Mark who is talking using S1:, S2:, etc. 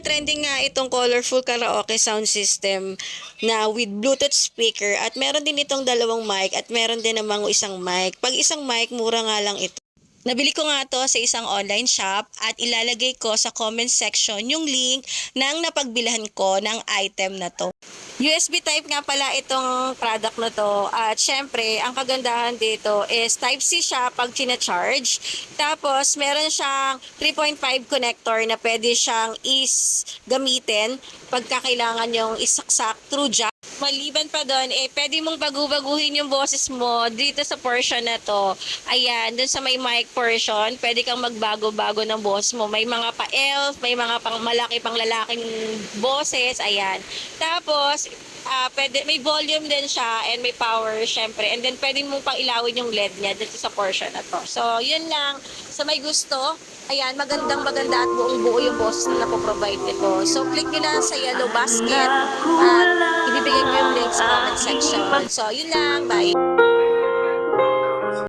S1: Trending nga itong colorful karaoke sound system na with Bluetooth speaker at meron din itong dalawang mic at meron din namang isang mic. Pag isang mic, mura nga lang ito. Nabili ko nga to sa isang online shop at ilalagay ko sa comment section yung link ng napagbilhan ko ng item na to. USB type nga pala itong product na to at syempre ang kagandahan dito is type C siya pag charge. Tapos meron siyang 3.5 connector na pwede siyang gamitin pagka kailangan yung isaksak through jack. Maliban pa doon, pwede mong baguhin yung boses mo dito sa portion na to. Ayan, dun sa may mic portion, pwede kang magbago-bago ng boses mo. May mga pa-elf, may mga pang malaki, pang lalaking boses, ayan. Tapos, may volume din siya and may power syempre. And then, pwede mo pang ilawin yung LED niya dito sa portion na to. So, yun lang. Sa may gusto, ayan, maganda at buong-buo yung boses na napoprovide nito. So, click nyo lang sa yellow basket at ibibigay ko yung link sa comment section. So, yun lang. Bye!